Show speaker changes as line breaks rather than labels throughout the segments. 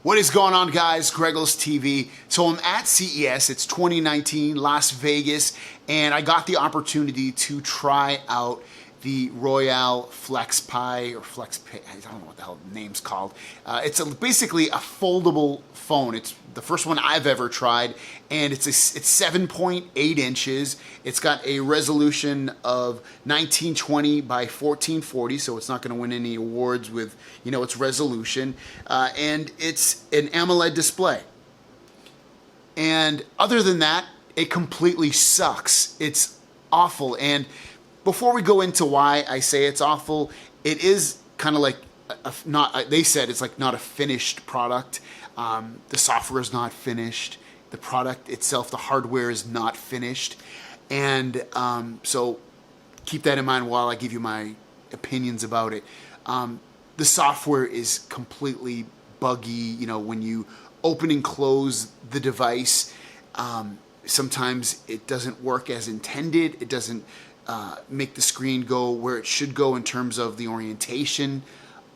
What is going on, guys? GregglesTV. So I'm at CES, it's 2019, Las Vegas, and I got the opportunity to try out the Royole Flexpai, or FlexPai, I don't know what the hell the name's called. It's basically a foldable phone. It's the first one I've ever tried, and it's 7.8 inches. It's got a resolution of 1920 by 1440, so it's not going to win any awards with, you know, its resolution. And it's an AMOLED display. And other than that, it completely sucks. It's awful. And before we go into why I say it's awful, it is kind of like they said it's like not a finished product. The software is not finished. The product itself, the hardware is not finished. And so keep that in mind while I give you my opinions about it. The software is completely buggy. You know, when you open and close the device, sometimes it doesn't work as intended. It doesn't make the screen go where it should go in terms of the orientation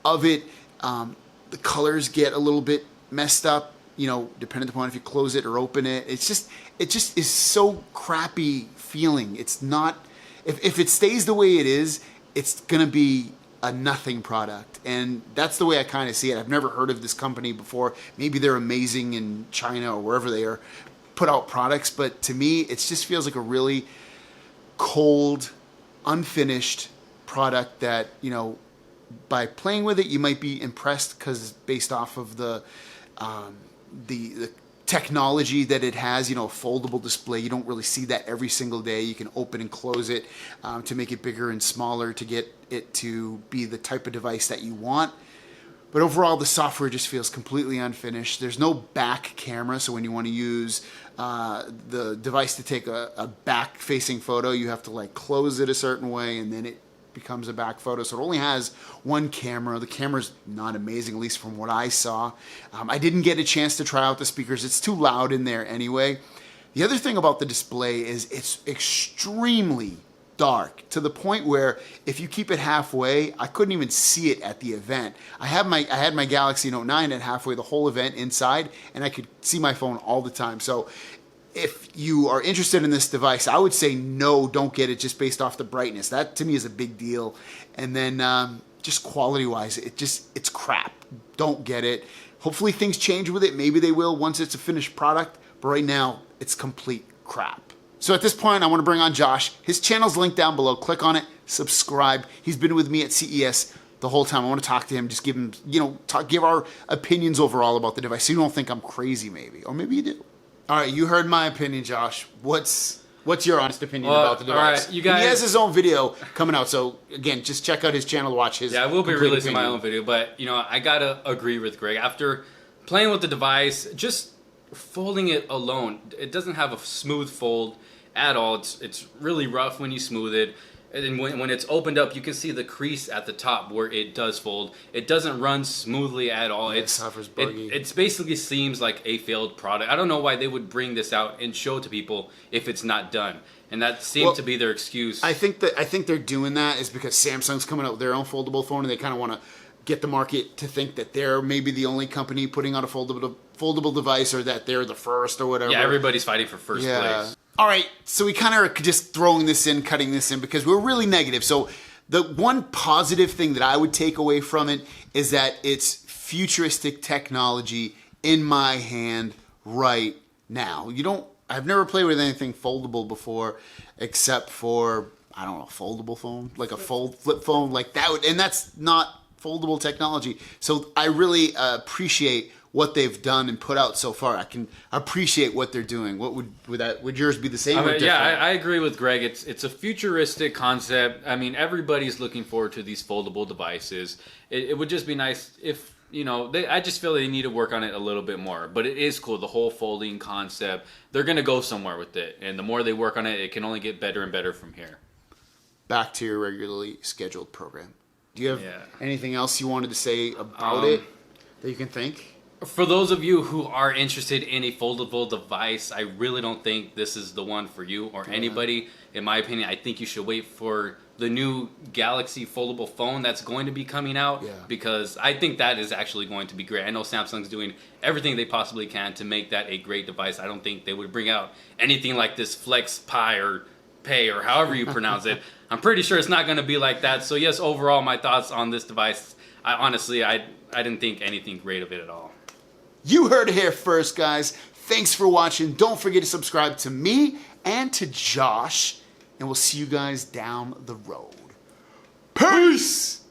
of it. The colors get a little bit messed up, you know, depending upon if you close it or open it. It just is so crappy feeling. It's not, if it stays the way it is, it's gonna be a nothing product. And that's the way I kind of see it. I've never heard of this company before. Maybe they're amazing in China or wherever they are, put out products, but to me, it just feels like a really cold, unfinished product that, you know, by playing with it, you might be impressed because based off of the technology that it has, you know, a foldable display. You don't really see that every single day. You can open and close it to make it bigger and smaller to get it to be the type of device that you want. But overall, the software just feels completely unfinished. There's no back camera, so when you want to use the device to take a back-facing photo, you have to like close it a certain way, and then it becomes a back photo. So it only has one camera. The camera's not amazing, at least from what I saw. I didn't get a chance to try out the speakers. It's too loud in there anyway. The other thing about the display is it's extremely dark, to the point where if you keep it halfway, I couldn't even see it at the event. I had my Galaxy Note 9 at halfway the whole event inside, and I could see my phone all the time. So if you are interested in this device, I would say no, don't get it just based off the brightness. That to me is a big deal. And then just quality-wise, it's crap. Don't get it. Hopefully things change with it. Maybe they will once it's a finished product. But right now, it's complete crap. So at this point, I want to bring on Josh. His channel's linked down below. Click on it, subscribe. He's been with me at CES the whole time. I want to talk to him, just give him, you know, give our opinions overall about the device. So you don't think I'm crazy, maybe. Or maybe you do. All right, you heard my opinion, Josh. What's your honest opinion about the device? All right, you guys. And he has his own video coming out, so again, just check out his channel to watch his.
Yeah, I will be releasing my own video, but you know, I gotta agree with Greg. After playing with the device, just folding it alone, it doesn't have a smooth fold at all. It's really rough when you smooth it. And then when it's opened up, you can see the crease at the top where it does fold. It doesn't run smoothly at all.
Yeah, it suffers buggy.
It basically seems like a failed product. I don't know why they would bring this out and show it to people if it's not done. And that seemed to be their excuse.
I think they're doing that is because Samsung's coming out with their own foldable phone, and they kind of want to get the market to think that they're maybe the only company putting out a foldable device, or that they're the first or whatever.
Yeah, everybody's fighting for first place.
All right, so we kind of are just throwing this in, cutting this in, because we're really negative. So the one positive thing that I would take away from it is that it's futuristic technology in my hand right now. I've never played with anything foldable before, except for, I don't know, a foldable phone, like a flip phone, like that. And that's not foldable technology. So I really appreciate what they've done and put out so far. I can appreciate what they're doing. What would yours be the same?
I mean, yeah, I agree with Greg. It's a futuristic concept. I mean, everybody's looking forward to these foldable devices. It would just be nice if, you know, I just feel they need to work on it a little bit more. But it is cool, the whole folding concept. They're going to go somewhere with it. And the more they work on it, it can only get better and better from here.
Back to your regularly scheduled program. Do you have anything else you wanted to say about it that you can think?
For those of you who are interested in a foldable device, I really don't think this is the one for you or anybody. In my opinion, I think you should wait for the new Galaxy foldable phone that's going to be coming out,
Yeah.
because I think that is actually going to be great. I know Samsung's doing everything they possibly can to make that a great device. I don't think they would bring out anything like this FlexPai or Pay or however you pronounce it. I'm pretty sure it's not going to be like that. So yes, overall, my thoughts on this device, I didn't think anything great of it at all.
You heard it here first, guys. Thanks for watching. Don't forget to subscribe to me and to Josh, and we'll see you guys down the road. Peace!